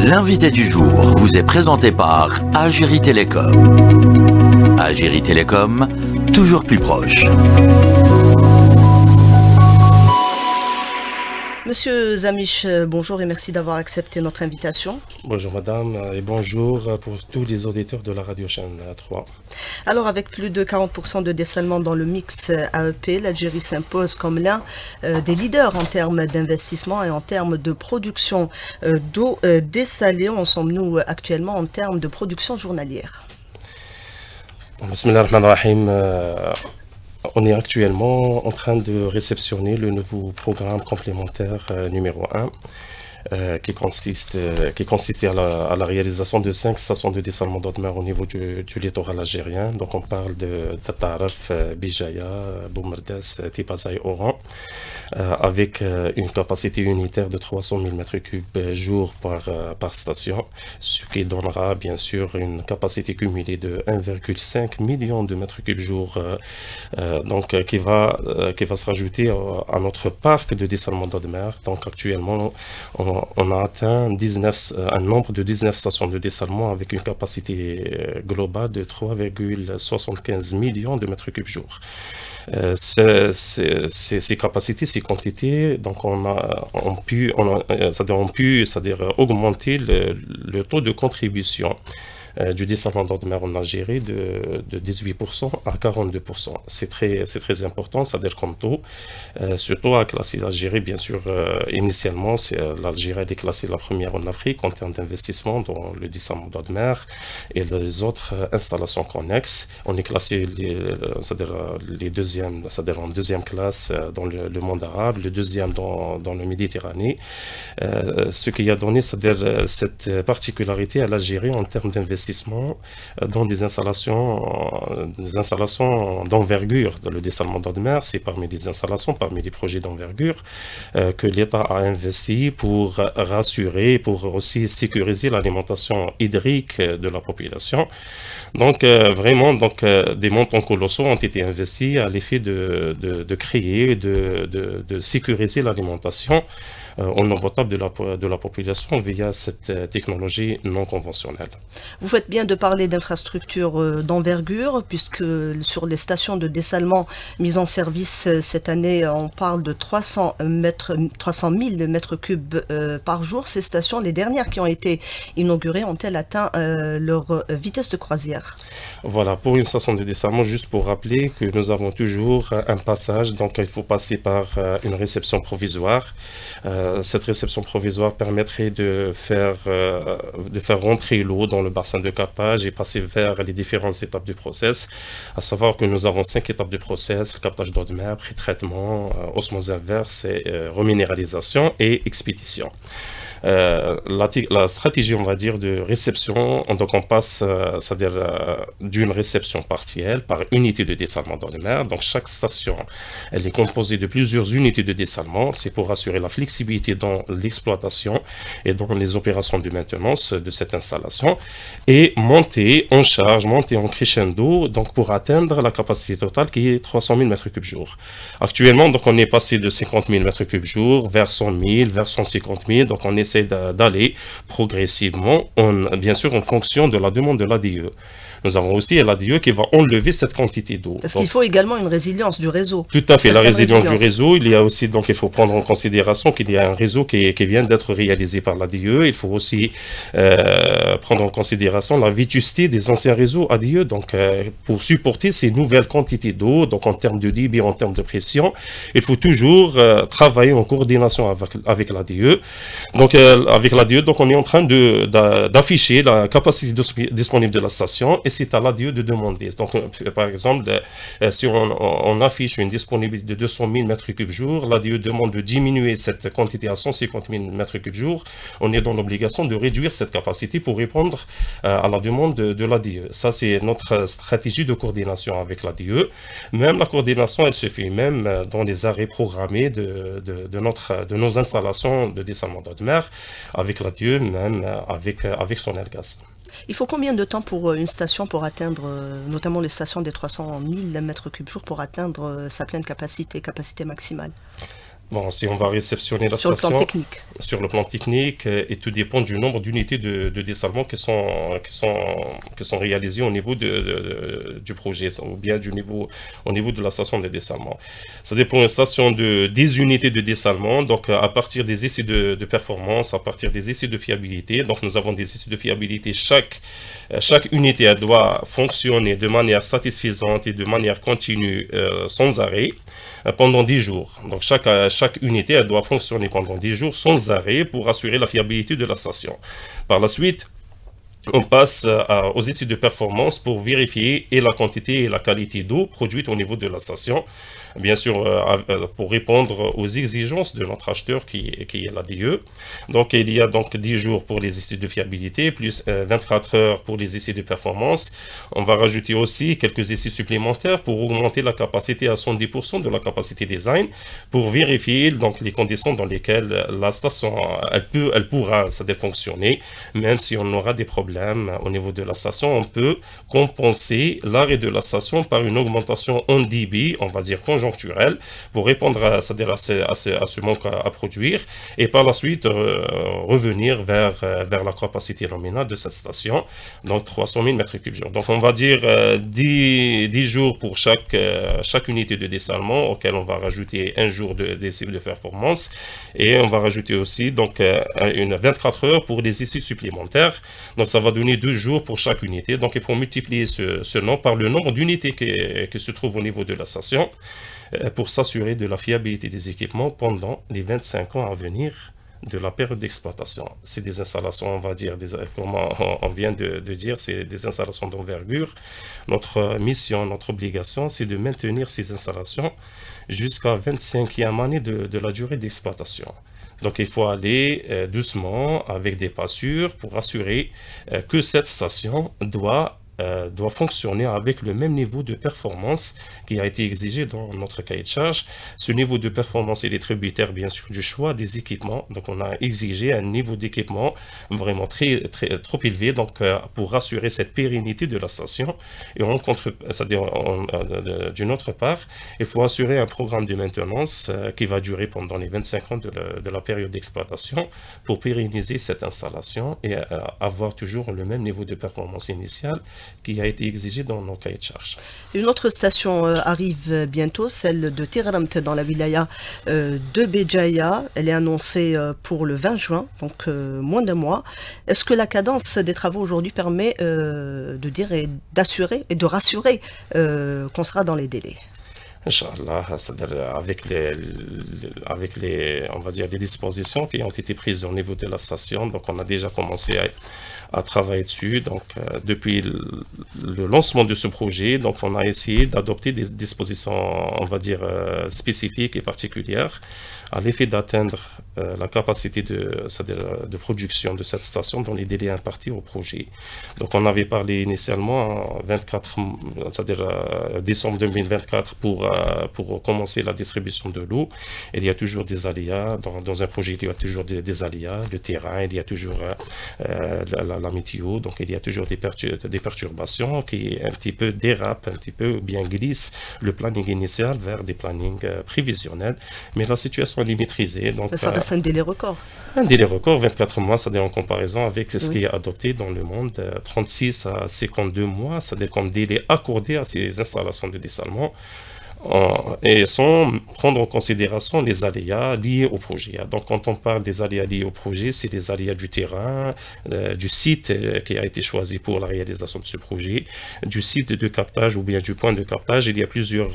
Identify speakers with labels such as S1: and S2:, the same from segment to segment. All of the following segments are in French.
S1: L'invité du jour vous est présenté par Algérie Télécom. Algérie Télécom, toujours plus proche.
S2: Monsieur Zamiche, bonjour et merci d'avoir accepté notre invitation.
S3: Bonjour madame et bonjour pour tous les auditeurs de la radio chaîne 3.
S2: Alors avec plus de 40% de dessalement dans le mix AEP, l'Algérie s'impose comme l'un des leaders en termes d'investissement et en termes de production d'eau dessalée. En sommes-nous actuellement en termes de production journalière?
S3: Bismillahirrahmanirrahim. On est actuellement en train de réceptionner le nouveau programme complémentaire numéro 1 qui consistait à la réalisation de 5 stations de dessalement d'eau de mer au niveau du littoral algérien. Donc on parle de Tataraf, Bijaya, Boumerdas, Tipaza et Oran, avec une capacité unitaire de 300 000 m3 jour par station, ce qui donnera bien sûr une capacité cumulée de 1,5 million de m3 jour, qui va se rajouter à notre parc de dessalement d'eau de mer. Donc actuellement on a atteint un nombre de 19 stations de dessalement avec une capacité globale de 3,75 millions de m3 jour. Ces capacités, ces quantités, donc on pu augmenter le taux de contribution du dessalement d'eau de mer en Algérie de 18% à 42%. C'est très important, c'est-à-dire comme taux. Surtout à classer l'Algérie, bien sûr, initialement, l'Algérie est classée la première en Afrique en termes d'investissement dans le dessalement d'eau de mer et les autres installations connexes. On est classé les deuxièmes, c'est-à-dire en deuxième classe dans le monde arabe, le deuxième dans le Méditerranée. Ce qui a donné, c'est-à-dire cette particularité à l'Algérie en termes d'investissement dans des installations d'envergure. Le dessalement d'eau de mer, c'est parmi les projets d'envergure que l'État a investi pour rassurer, pour aussi sécuriser l'alimentation hydrique de la population. Donc vraiment, des montants colossaux ont été investis à l'effet de créer, de sécuriser l'alimentation en eau potable de la population via cette technologie non conventionnelle.
S2: Vous faites bien de parler d'infrastructures d'envergure, puisque sur les stations de dessalement mises en service cette année, on parle de 300 000 m3 par jour. Ces stations, les dernières qui ont été inaugurées, ont-elles atteint leur vitesse de croisière?
S3: Voilà, pour une station de dessalement, juste pour rappeler que nous avons toujours un passage, donc il faut passer par une réception provisoire. Cette réception provisoire permettrait de faire rentrer l'eau dans le bassin de captage et passer vers les différentes étapes du process, à savoir que nous avons 5 étapes du process: captage d'eau de mer, pré-traitement, osmose inverse, reminéralisation et expédition. La stratégie, on va dire, de réception, donc on passe, c'est-à-dire d'une réception partielle par unité de dessalement d'eau de mer. Donc chaque station, elle est composée de plusieurs unités de dessalement. C'est pour assurer la flexibilité dans l'exploitation et dans les opérations de maintenance de cette installation, et monter en charge, monter en crescendo, donc pour atteindre la capacité totale qui est 300 000 m3 jour. Actuellement, donc on est passé de 50 000 m3 jour vers 100 000, vers 150 000. Donc on essaie d'aller progressivement, bien sûr en fonction de la demande de l'ADE. Nous avons aussi l'ADE qui va enlever cette quantité d'eau.
S2: Parce qu'il faut également une résilience du réseau.
S3: Tout à fait, la résilience du réseau. Il y a aussi, donc il faut prendre en considération qu'il y a un réseau qui vient d'être réalisé par l'ADE. Il faut aussi prendre en considération la vétusté des anciens réseaux ADE, donc pour supporter ces nouvelles quantités d'eau, donc en termes de débit, en termes de pression, il faut toujours travailler en coordination avec l'ADE. Donc avec l'ADE, donc on est en train d'afficher la capacité disponible de la station, et c'est à l'ADE de demander. Donc par exemple, si on affiche une disponibilité de 200 000 m3 jour, l'ADE demande de diminuer cette quantité à 150 000 m3 jour. On est dans l'obligation de réduire cette capacité pour répondre à la demande de l'ADE. Ça, c'est notre stratégie de coordination avec l'ADE. Même la coordination, elle se fait même dans les arrêts programmés de nos installations de dessalement d'eau de mer, avec l'ADE, même avec son Airgas.
S2: Il faut combien de temps pour une station pour atteindre, notamment les stations des 300 000 m3 jour, pour atteindre sa pleine capacité maximale?
S3: Bon, si on va réceptionner la
S2: sur le plan
S3: station,
S2: technique.
S3: sur le plan technique, et tout dépend du nombre d'unités de dessalement qui sont réalisées au niveau du projet, ou bien au niveau de la station de dessalement. Ça dépend d'une station de 10 unités de dessalement, donc à partir des essais de performance, à partir des essais de fiabilité. Donc nous avons des essais de fiabilité. Chaque unité elle doit fonctionner de manière satisfaisante et de manière continue, sans arrêt, pendant 10 jours. Donc chaque unité elle doit fonctionner pendant 10 jours sans arrêt pour assurer la fiabilité de la station. Par la suite, on passe aux essais de performance pour vérifier et la quantité et la qualité d'eau produite au niveau de la station. Bien sûr, pour répondre aux exigences de notre acheteur qui est l'ADE. Donc, il y a donc 10 jours pour les essais de fiabilité, plus 24 heures pour les essais de performance. On va rajouter aussi quelques essais supplémentaires pour augmenter la capacité à 110% de la capacité design, pour vérifier donc les conditions dans lesquelles la station elle pourra fonctionner. Même si on aura des problèmes au niveau de la station, on peut compenser l'arrêt de la station par une augmentation en débit, on va dire conjoncturelle, pour répondre à ce manque à produire, et par la suite revenir vers la capacité nominale de cette station, donc 300 000 m3 jour. Donc on va dire 10 jours pour chaque unité de dessalement, auquel on va rajouter un jour d'essai de performance, et on va rajouter aussi donc 24 heures pour des essais supplémentaires. Donc ça va donner 2 jours pour chaque unité. Donc il faut multiplier ce nombre par le nombre d'unités qui se trouvent au niveau de la station, pour s'assurer de la fiabilité des équipements pendant les 25 ans à venir de la période d'exploitation. C'est des installations, on va dire, comme on vient de dire, c'est des installations d'envergure. Notre mission, notre obligation, c'est de maintenir ces installations jusqu'à 25e année de la durée d'exploitation. Donc il faut aller doucement, avec des pas sûrs, pour assurer que cette station doit fonctionner avec le même niveau de performance qui a été exigé dans notre cahier de charge. Ce niveau de performance est tributaire bien sûr du choix des équipements. Donc on a exigé un niveau d'équipement vraiment trop élevé, donc pour assurer cette pérennité de la station. Et d'une autre part, il faut assurer un programme de maintenance qui va durer pendant les 25 ans de la période d'exploitation, pour pérenniser cette installation et avoir toujours le même niveau de performance initial qui a été exigé dans nos cahiers de charges.
S2: Une autre station arrive bientôt, celle de Tirramt dans la wilaya de Béjaïa. Elle est annoncée pour le 20 juin, donc moins d'un mois. Est-ce que la cadence des travaux aujourd'hui permet de dire et d'assurer et de rassurer qu'on sera dans les délais?
S3: Inch'Allah, avec les, on va dire, les dispositions qui ont été prises au niveau de la station, donc on a déjà commencé à travailler dessus. Donc depuis le lancement de ce projet, donc on a essayé d'adopter des dispositions, on va dire, spécifiques et particulières à l'effet d'atteindre la capacité de production de cette station dans les délais impartis au projet. Donc on avait parlé initialement en décembre 2024 pour commencer la distribution de l'eau. Il y a toujours des aléas, dans un projet il y a toujours des aléas, le terrain, il y a toujours la météo, donc il y a toujours des perturbations qui un petit peu dérapent, un petit peu, ou bien glissent le planning initial vers des plannings prévisionnels, mais la situation est maîtrisée. Donc,
S2: ça reste un délai record.
S3: Un délai record, 24 mois, c'est-à-dire en comparaison avec ce qui est adopté dans le monde, 36 à 52 mois, c'est-à-dire comme délai accordé à ces installations de dessalement, et sans prendre en considération les aléas liés au projet. Donc quand on parle des aléas liés au projet, c'est des aléas du terrain, du site qui a été choisi pour la réalisation de ce projet, du site de captage ou bien du point de captage. Il y a plusieurs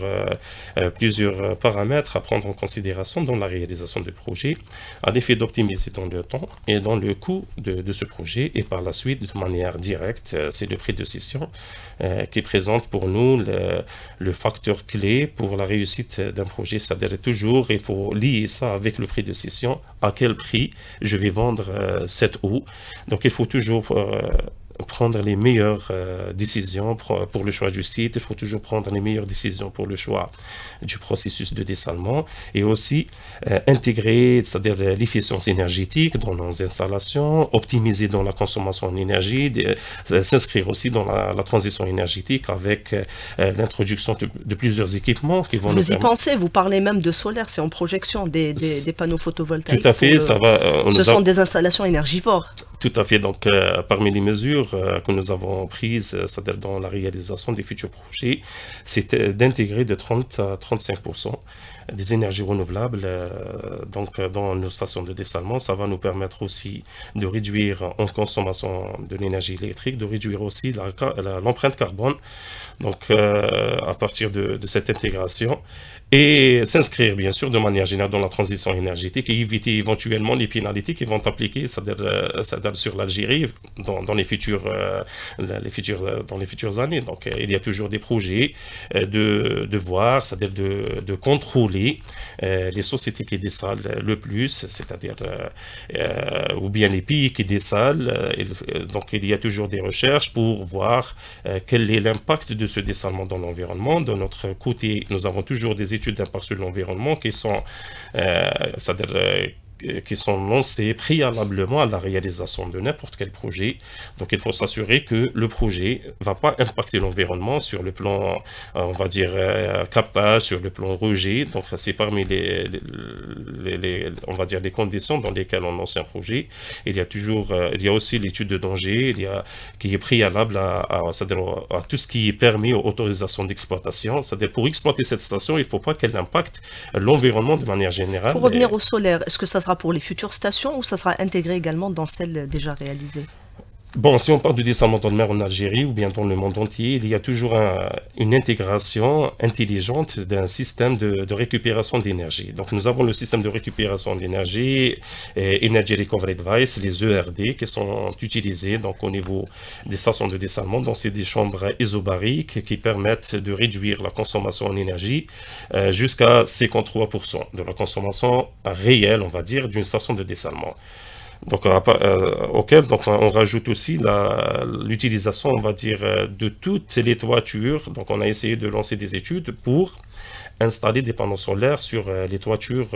S3: paramètres à prendre en considération dans la réalisation du projet, à l'effet d'optimiser dans le temps et dans le coût de ce projet, et par la suite, de manière directe, c'est le prix de cession qui présente pour nous le facteur clé pour la réussite d'un projet. C'est-à-dire toujours, il faut lier ça avec le prix de cession, à quel prix je vais vendre cette eau. Donc il faut toujours prendre les meilleures décisions pour le choix du site, il faut toujours prendre les meilleures décisions pour le choix du processus de dessalement et aussi intégrer, c'est-à-dire l'efficience énergétique dans nos installations, optimiser dans la consommation en énergie, s'inscrire aussi dans la transition énergétique avec l'introduction de plusieurs équipements qui vont nous permettre...
S2: Vous y pensez, vous parlez même de solaire, c'est en projection des panneaux photovoltaïques.
S3: Tout à fait, ça va...
S2: ce sont des installations énergivores.
S3: Tout à fait, donc parmi les mesures que nous avons prises, c'est-à-dire dans la réalisation des futurs projets, c'est d'intégrer de 30 à 35% des énergies renouvelables donc, dans nos stations de dessalement. Ça va nous permettre aussi de réduire en consommation de l'énergie électrique, de réduire aussi l'empreinte carbone, donc à partir de cette intégration, et s'inscrire bien sûr de manière générale dans la transition énergétique et éviter éventuellement les pénalités qui vont appliquer, c'est-à-dire sur l'Algérie dans les futures années. Donc il y a toujours des projets de voir, c'est-à-dire de contrôler les sociétés qui dessalent le plus, c'est-à-dire ou bien les pays qui dessalent. Donc il y a toujours des recherches pour voir quel est l'impact de ce dessalement dans l'environnement. De notre côté, nous avons toujours des études d'impact sur l'environnement qui sont, qui sont lancées préalablement à la réalisation de n'importe quel projet. Donc il faut s'assurer que le projet ne va pas impacter l'environnement sur le plan, on va dire, captage, sur le plan rejet. Donc c'est parmi on va dire, les conditions dans lesquelles on lance un projet. Il y a toujours, il y a aussi l'étude de danger, qui est préalable à tout ce qui est permis aux autorisations d'exploitation. C'est-à-dire pour exploiter cette station, il ne faut pas qu'elle impacte l'environnement de manière générale.
S2: Pour revenir au solaire, est-ce que ça sera pour les futures stations ou ça sera intégré également dans celles déjà réalisées?
S3: Bon, si on parle de dessalement de mer en Algérie ou bien dans le monde entier, il y a toujours une intégration intelligente d'un système de récupération d'énergie. Donc nous avons le système de récupération d'énergie, Energy Recovery Device, les ERD, qui sont utilisés donc, au niveau des stations de dessalement. Donc c'est des chambres isobariques qui permettent de réduire la consommation en énergie jusqu'à 53% de la consommation réelle, on va dire, d'une station de dessalement. Donc, auquel on rajoute aussi l'utilisation, on va dire, de toutes les toitures. Donc, on a essayé de lancer des études pour installer des panneaux solaires sur les toitures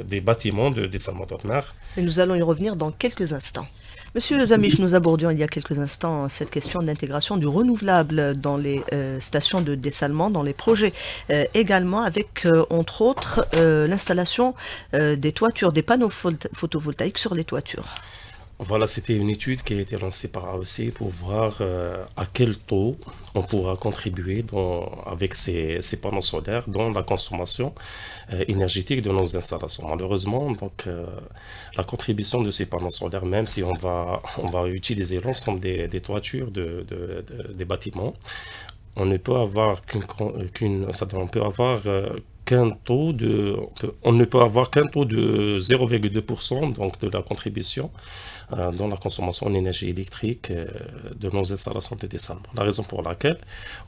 S3: des bâtiments de dessalement de mer.
S2: Et nous allons y revenir dans quelques instants. Monsieur Lezamich, nous abordions il y a quelques instants cette question de l'intégration du renouvelable dans les stations de dessalement, dans les projets. Également avec, entre autres, l'installation des toitures, des panneaux photovoltaïques sur les toitures.
S3: Voilà, c'était une étude qui a été lancée par AEC pour voir à quel taux on pourra contribuer avec ces panneaux solaires dans la consommation énergétique de nos installations. Malheureusement, donc, la contribution de ces panneaux solaires, même si on va utiliser l'ensemble des toitures des bâtiments, on ne peut avoir qu'un taux de 0,2% donc de la contribution dans la consommation en énergie électrique de nos installations de dessalement. La raison pour laquelle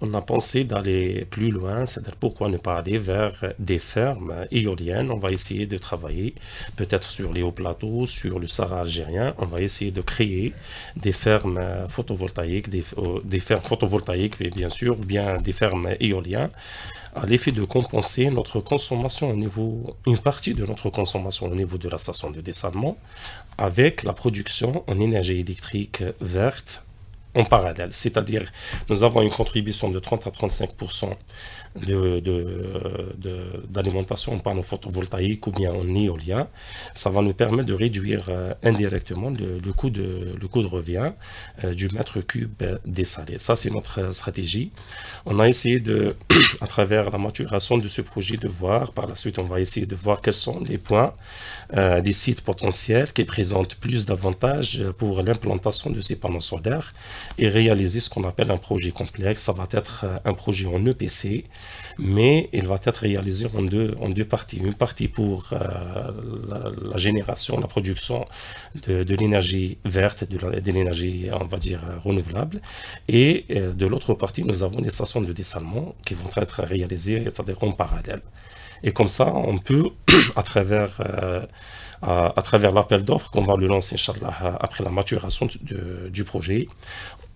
S3: on a pensé d'aller plus loin, c'est-à-dire pourquoi ne pas aller vers des fermes éoliennes. On va essayer de travailler peut-être sur les hauts plateaux, sur le Sahara algérien. On va essayer de créer des fermes photovoltaïques, des fermes photovoltaïques, bien sûr, ou bien des fermes éoliennes, à l'effet de compenser notre consommation une partie de notre consommation au niveau de la station de dessalement avec la production en énergie électrique verte en parallèle. C'est-à-dire, nous avons une contribution de 30 à 35% d'alimentation en panneaux photovoltaïques ou bien en éolien. Ça va nous permettre de réduire indirectement le coût de revient du mètre cube dessalé. Ça, c'est notre stratégie. On a essayé à travers la maturation de ce projet, de voir, par la suite, on va essayer de voir quels sont les points, les sites potentiels qui présentent plus d'avantages pour l'implantation de ces panneaux solaires et réaliser ce qu'on appelle un projet complexe. Ça va être un projet en EPC, mais il va être réalisé en deux parties. Une partie pour la génération, la production de l'énergie verte, de l'énergie, on va dire, renouvelable. Et de l'autre partie, nous avons des stations de dessalement qui vont être réalisées, c'est-à-dire en parallèle. Et comme ça, on peut, à travers l'appel d'offres qu'on va le lancer, Inch'Allah, après la maturation du projet,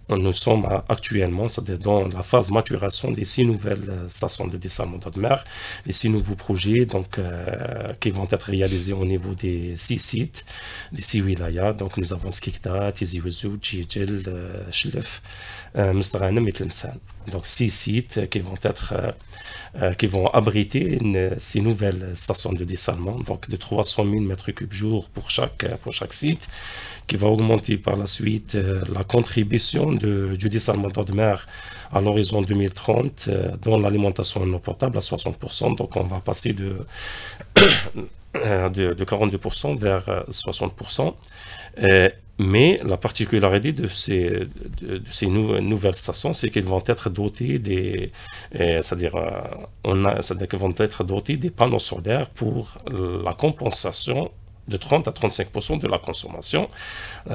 S3: nous sommes actuellement dans la phase maturation des 6 nouvelles stations de dessalement d'eau de mer, les 6 nouveaux projets donc, qui vont être réalisés au niveau des 6 sites, des 6 wilayas. Donc nous avons Skikda, Tizi Ouzou, Djidjel, Chlef, Mstaghanem et Tlemcen. Donc 6 sites qui vont abriter 6 nouvelles stations de dessalement, donc de 300 000 m3 jour pour chaque site, qui va augmenter par la suite la contribution du dessalement d'eau de mer à l'horizon 2030 dans l'alimentation en eau potable à 60%. Donc on va passer de 42% vers 60%. Mais la particularité de ces nouvelles stations, c'est qu'elles vont être dotées qu'elles vont être dotées des panneaux solaires pour la compensation de 30 à 35% de la consommation.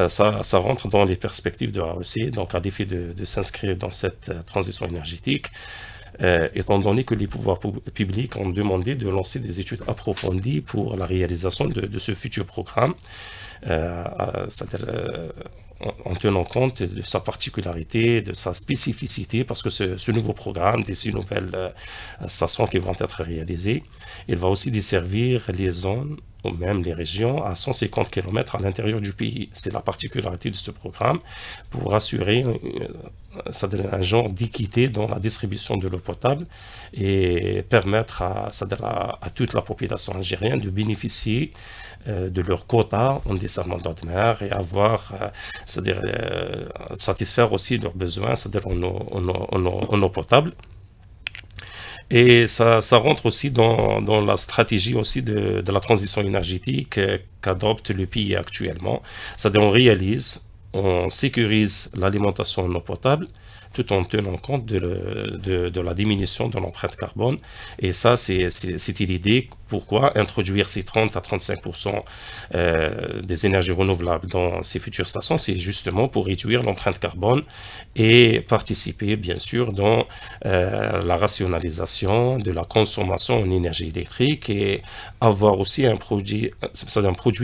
S3: Ça rentre dans les perspectives de AOC, donc à l'effet de s'inscrire dans cette transition énergétique. Étant donné que les pouvoirs publics ont demandé de lancer des études approfondies pour la réalisation de ce futur programme, c'est-à-dire en tenant compte de sa particularité, de sa spécificité, parce que ce nouveau programme, des 6 nouvelles stations qui vont être réalisées, il va aussi desservir les zones ou même les régions à 150 km à l'intérieur du pays. C'est la particularité de ce programme pour assurer un genre d'équité dans la distribution de l'eau potable et permettre à toute la population algérienne de bénéficier de leur quota en dessalement d'eau de mer et satisfaire aussi leurs besoins, c'est-à-dire en eau potable. Et ça rentre aussi dans la stratégie aussi de la transition énergétique qu'adopte le pays actuellement. C'est-à-dire on sécurise l'alimentation en eau potable tout en tenant compte de la diminution de l'empreinte carbone. Et ça, c'était l'idée. Pourquoi introduire ces 30 à 35% des énergies renouvelables dans ces futures stations? C'est justement pour réduire l'empreinte carbone et participer, bien sûr, dans la rationalisation de la consommation en énergie électrique et avoir aussi un produit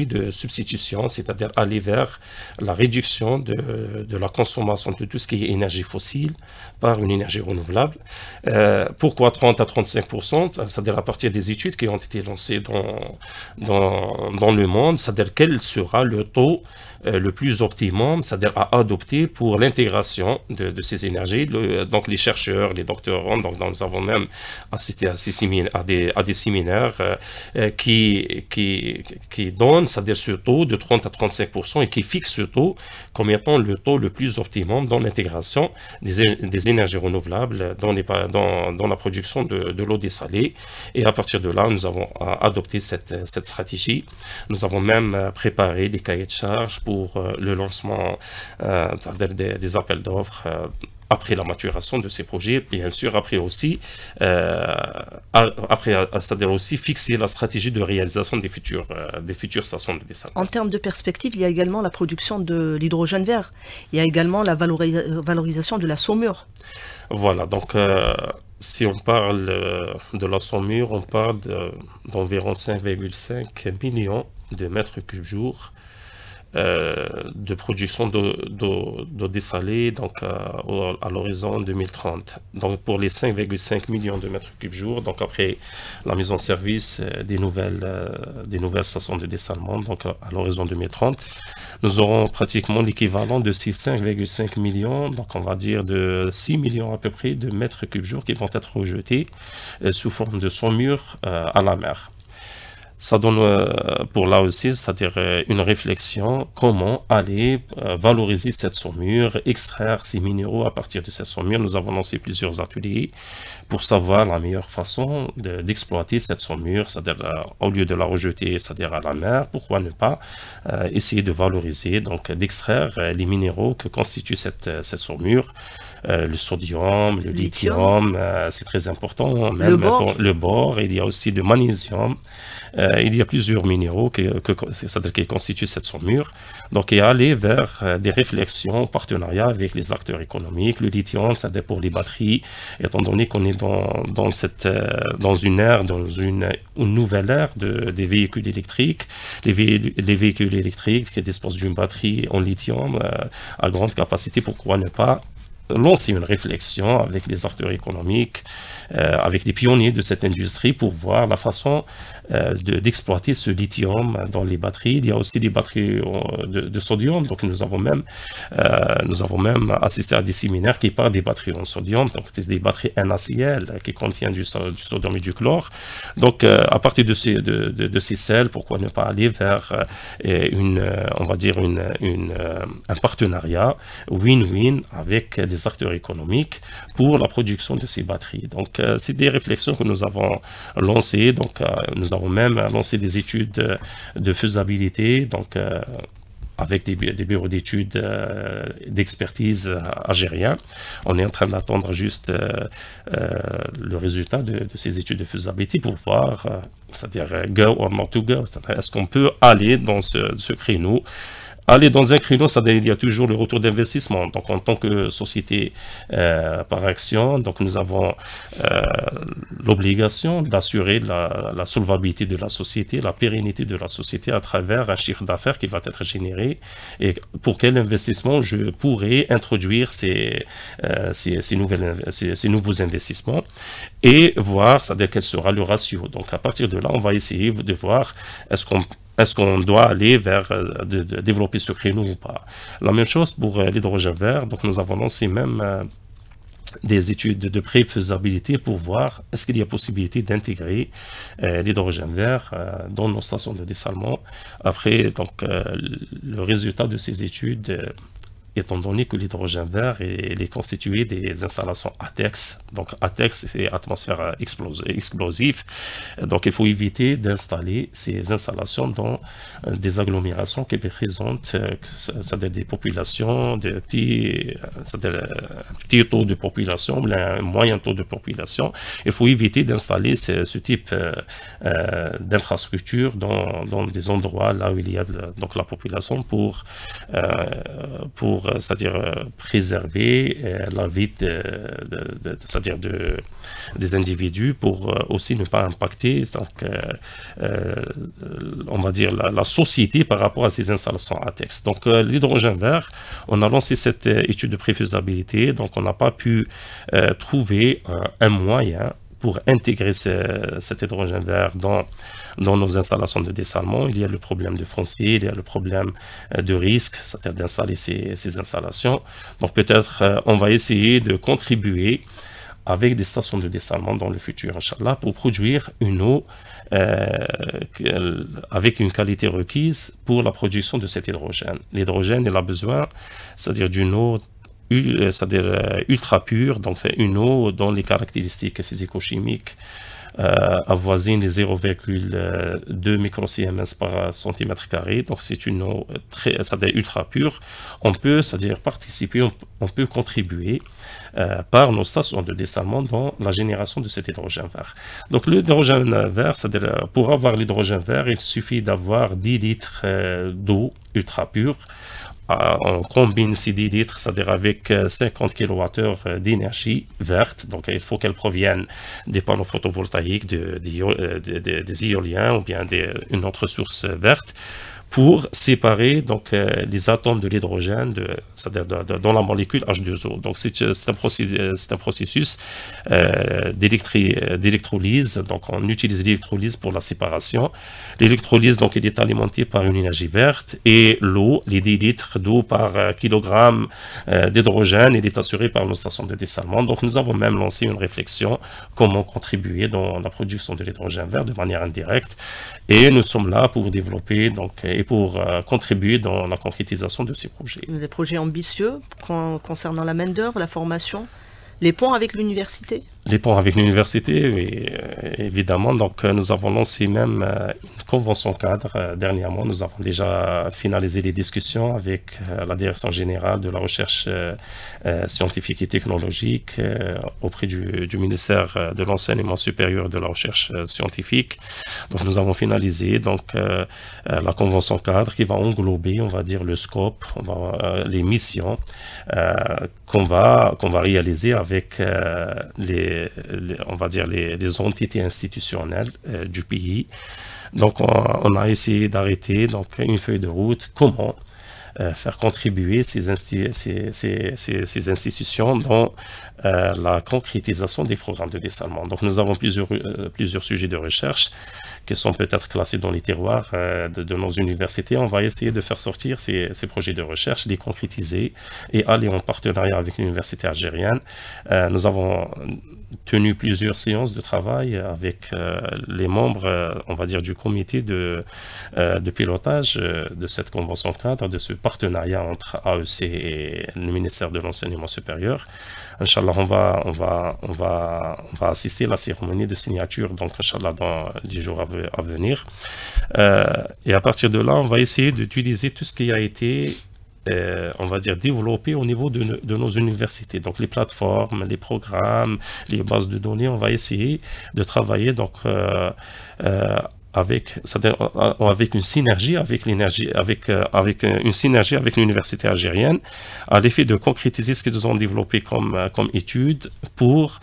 S3: de substitution, c'est-à-dire aller vers la réduction de la consommation de tout ce qui est énergie fossile par une énergie renouvelable. Pourquoi 30 à 35%? C'est-à-dire à partir des études qui ont été lancées dans le monde, c'est-à-dire quel sera le taux le plus optimum, c'est-à-dire à adopter pour l'intégration de ces énergies. Donc les chercheurs, les doctorants, donc nous avons même assisté à des séminaires qui donnent, c'est-à-dire ce taux de 30 à 35% et qui fixent ce taux comme étant le taux le plus optimum dans l'intégration des énergies renouvelables dans la production de l'eau dessalée. Et à partir de là, nous avons adopté cette stratégie. Nous avons même préparé des cahiers de charges pour le lancement des appels d'offres après la maturation de ces projets, bien sûr, après aussi, c'est-à-dire aussi fixer la stratégie de réalisation des futures stations de dessalement.
S2: En termes de perspective, il y a également la production de l'hydrogène vert. Il y a également la valorisation de la saumure.
S3: Voilà, donc si on parle de la saumure, on parle d'environ 5,5 millions de mètres cubes jour de production d'eau dessalée donc à l'horizon 2030. Donc pour les 5,5 millions de mètres cubes jour, donc après la mise en service des nouvelles stations de dessalement, donc à l'horizon 2030, nous aurons pratiquement l'équivalent de ces 5,5 millions, donc on va dire de 6 millions à peu près de mètres cubes jour qui vont être rejetés sous forme de saumure à la mer. Ça donne pour là aussi, c'est-à-dire une réflexion, comment aller valoriser cette saumure, extraire ces minéraux à partir de cette saumure. Nous avons lancé plusieurs ateliers pour savoir la meilleure façon d'exploiter cette saumure, c'est-à-dire au lieu de la rejeter, c'est-à-dire à la mer, pourquoi ne pas essayer de valoriser, donc d'extraire les minéraux que constitue cette saumure le sodium, le lithium, c'est très important, même pour le bore. Il y a aussi le magnésium. Il y a plusieurs minéraux c'est-à-dire qui constituent cette saumure. Donc, et aller vers des réflexions, partenariats avec les acteurs économiques. Le lithium, ça dépend pour les batteries, étant donné qu'on est dans une ère, dans une nouvelle ère des véhicules électriques. Les véhicules électriques qui disposent d'une batterie en lithium à grande capacité, pourquoi ne pas lancer une réflexion avec les acteurs économiques, avec les pionniers de cette industrie pour voir la façon d'exploiter ce lithium dans les batteries. Il y a aussi des batteries de sodium, donc nous avons même assisté à des séminaires qui parlent des batteries en sodium, donc c'est des batteries NaCl qui contiennent du sodium et du chlore. Donc à partir de ces sels, pourquoi ne pas aller vers on va dire un partenariat win-win avec des acteurs économiques pour la production de ces batteries. Donc c'est des réflexions que nous avons lancées. Donc nous avons même lancé des études de faisabilité, donc avec des bureaux d'études d'expertise algériens. On est en train d'attendre juste le résultat de ces études de faisabilité pour voir, c'est-à-dire go or not to go, est-ce qu'on peut aller dans ce créneau. Aller dans un créneau, c'est-à-dire il y a toujours le retour d'investissement. Donc en tant que société par action, donc nous avons l'obligation d'assurer la solvabilité de la société, la pérennité de la société à travers un chiffre d'affaires qui va être généré. Et pour quel investissement je pourrais introduire ces nouveaux investissements et voir, c'est-à-dire quel sera le ratio. Donc à partir de là, on va essayer de voir est-ce qu'on doit aller vers de développer ce créneau ou pas. La même chose pour l'hydrogène vert. Donc nous avons lancé même des études de préfaisabilité pour voir est-ce qu'il y a possibilité d'intégrer l'hydrogène vert dans nos stations de dessalement. Après, donc, le résultat de ces études, étant donné que l'hydrogène vert est constitué des installations ATEX. Donc ATEX, c'est atmosphère explosive. Donc il faut éviter d'installer ces installations dans des agglomérations qui présentent des populations, un petit taux de population, un moyen taux de population. Il faut éviter d'installer ce type d'infrastructure dans des endroits là où il y a donc la population pour c'est-à-dire préserver la vie c'est-à-dire des individus pour aussi ne pas impacter donc, on va dire la société par rapport à ces installations ATEX. Donc l'hydrogène vert, on a lancé cette étude de préfaisabilité, donc on n'a pas pu trouver un moyen pour intégrer cet hydrogène vert dans nos installations de dessalement. Il y a le problème de foncier, il y a le problème de risque, c'est-à-dire d'installer ces installations. Donc peut-être on va essayer de contribuer avec des stations de dessalement dans le futur, Inch'Allah, pour produire une eau avec une qualité requise pour la production de cet hydrogène. L'hydrogène, il a besoin, c'est-à-dire d'une eau c'est-à-dire ultra pure, donc c'est une eau dont les caractéristiques physico-chimiques avoisinent les 0,2 microsiemens par centimètre carré. Donc c'est une eau c'est-à-dire ultra pure. On peut, c'est-à-dire participer, on peut contribuer par nos stations de dessalement dans la génération de cet hydrogène vert. Donc l'hydrogène vert, c'est-à-dire pour avoir l'hydrogène vert, il suffit d'avoir 10 litres d'eau ultra pure. On combine ces 10 litres, c'est-à-dire avec 50 kWh d'énergie verte. Donc, il faut qu'elle provienne des panneaux photovoltaïques, des éoliens ou bien une autre source verte, pour séparer donc, les atomes de l'hydrogène c'est-à-dire dans la molécule H2O. Donc c'est un processus d'électrolyse. Donc on utilise l'électrolyse pour la séparation. L'électrolyse, donc, il est alimenté par une énergie verte et l'eau, les 10 litres d'eau par kilogramme d'hydrogène, il est assuré par nos stations de dessalement. Donc nous avons même lancé une réflexion comment contribuer dans la production de l'hydrogène vert de manière indirecte. Et nous sommes là pour développer donc, pour contribuer dans la concrétisation de ces projets.
S2: Des projets ambitieux concernant la main-d'œuvre, la formation, les ponts avec l'université?
S3: Les ponts avec l'université, oui, évidemment. Donc, nous avons lancé même une convention cadre dernièrement. Nous avons déjà finalisé les discussions avec la Direction générale de la recherche scientifique et technologique auprès du ministère de l'enseignement supérieur et de la recherche scientifique. Donc, nous avons finalisé donc, la convention cadre qui va englober, on va dire, le scope, les missions qu'on va réaliser avec on va dire les entités institutionnelles du pays. Donc on a essayé d'arrêter donc une feuille de route, comment faire contribuer ces institutions dans la concrétisation des programmes de dessalement. Donc nous avons plusieurs sujets de recherche qui sont peut-être classés dans les tiroirs de nos universités. On va essayer de faire sortir ces projets de recherche, les concrétiser et aller en partenariat avec l'université algérienne. Nous avons tenu plusieurs séances de travail avec les membres, on va dire, du comité de pilotage de cette convention cadre, de ce partenariat entre AEC et le ministère de l'enseignement supérieur. Inch'Allah, on va assister à la cérémonie de signature, donc Inch'Allah, dans les jours à venir. Et à partir de là, on va essayer d'utiliser tout ce qui a été on va dire développé au niveau de nos universités. Donc les plateformes, les programmes, les bases de données, on va essayer de travailler donc avec une synergie avec une synergie avec l'université algérienne, à l'effet de concrétiser ce qu'ils ont développé comme études pour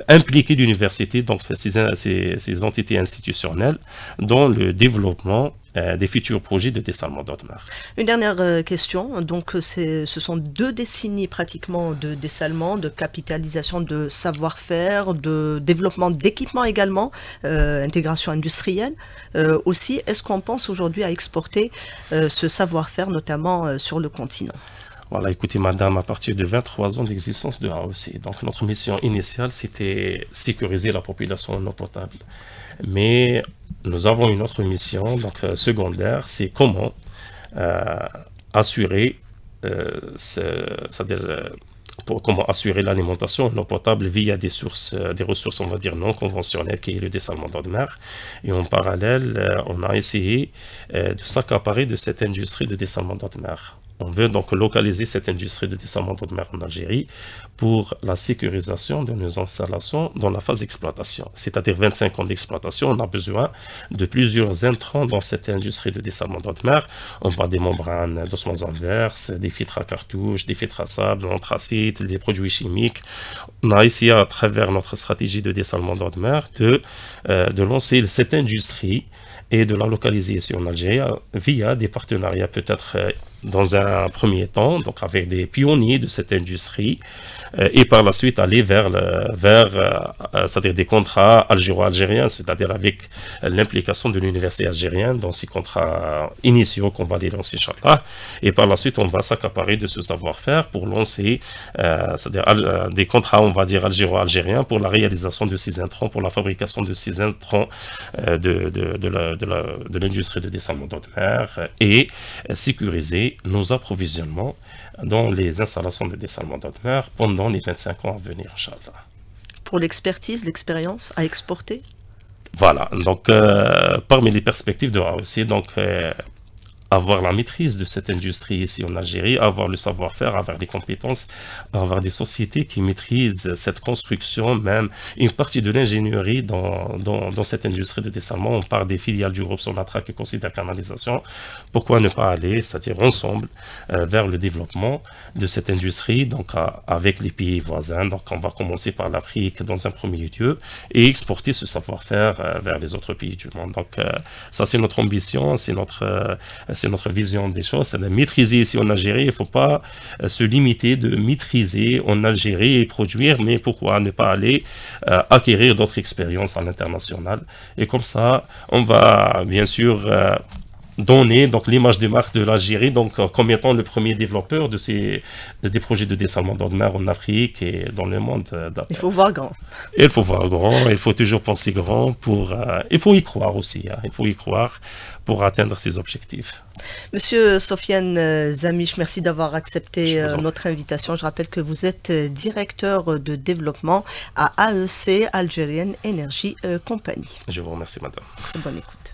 S3: impliquer l'université, donc ces entités institutionnelles, dans le développement des futurs projets de dessalement d'eau de mer.
S2: Une dernière question, donc ce sont 2 décennies pratiquement de dessalement, de capitalisation de savoir-faire, de développement d'équipements également, intégration industrielle. Aussi, est-ce qu'on pense aujourd'hui à exporter ce savoir-faire, notamment sur le continent?
S3: Voilà, écoutez madame, à partir de 23 ans d'existence de AEC, donc notre mission initiale c'était sécuriser la population en eau potable. Mais nous avons une autre mission, donc secondaire, c'est comment assurer comment assurer l'alimentation en eau potable via des ressources, on va dire, non conventionnelles, qui est le dessalement d'eau de mer. Et en parallèle, on a essayé de s'accaparer de cette industrie de dessalement d'eau de mer. On veut donc localiser cette industrie de dessalement d'eau de mer en Algérie pour la sécurisation de nos installations dans la phase d'exploitation. C'est-à-dire 25 ans d'exploitation, on a besoin de plusieurs intrants dans cette industrie de dessalement d'eau de mer. On parle des membranes d'osmose inverse, des filtres à cartouches, des filtres à sable, l'anthracite, des produits chimiques. On a essayé à travers notre stratégie de dessalement d'eau de mer de lancer cette industrie et de la localiser ici en Algérie via des partenariats peut-être dans un premier temps, donc avec des pionniers de cette industrie, et par la suite aller vers c'est-à-dire des contrats algéro-algériens, c'est-à-dire avec l'implication de l'université algérienne dans ces contrats initiaux qu'on va les lancer, Inch'Allah, et par la suite on va s'accaparer de ce savoir-faire pour lancer c'est-à-dire des contrats, on va dire, algéro-algériens pour la réalisation de ces intrants, pour la fabrication de ces intrants de l'industrie de dessalement d'eau de mer, et sécuriser nos approvisionnements dans les installations de dessalement d'eau de mer pendant les 25 ans à venir, Inch'Allah.
S2: Pour l'expertise, l'expérience à exporter?
S3: Voilà, donc parmi les perspectives de AEC, donc avoir la maîtrise de cette industrie ici en Algérie, avoir le savoir-faire, avoir des compétences, avoir des sociétés qui maîtrisent cette construction, même une partie de l'ingénierie dans cette industrie de dessalement. On parle des filiales du groupe Sonatrach et Considère Canalisation. Pourquoi ne pas aller, c'est-à-dire ensemble, vers le développement de cette industrie, donc avec les pays voisins. Donc on va commencer par l'Afrique dans un premier lieu et exporter ce savoir-faire vers les autres pays du monde. Donc ça c'est notre ambition, c'est notre vision des choses, c'est de maîtriser ici en Algérie. Il ne faut pas se limiter de maîtriser en Algérie et produire, mais pourquoi ne pas aller acquérir d'autres expériences à l'international. Et comme ça, on va bien sûr donner donc l'image de marque de l'Algérie comme étant le premier développeur des projets de dessalement d'eau de mer en Afrique et dans le monde.
S2: Il faut voir grand.
S3: Il faut voir grand, il faut toujours penser grand il faut y croire aussi, hein, il faut y croire pour atteindre ses objectifs.
S2: Monsieur Sofiane Zamiche, merci d'avoir accepté notre invitation. Je rappelle que vous êtes directeur de développement à AEC, Algerian Energy Company.
S3: Je vous remercie, madame.
S2: Très bonne écoute.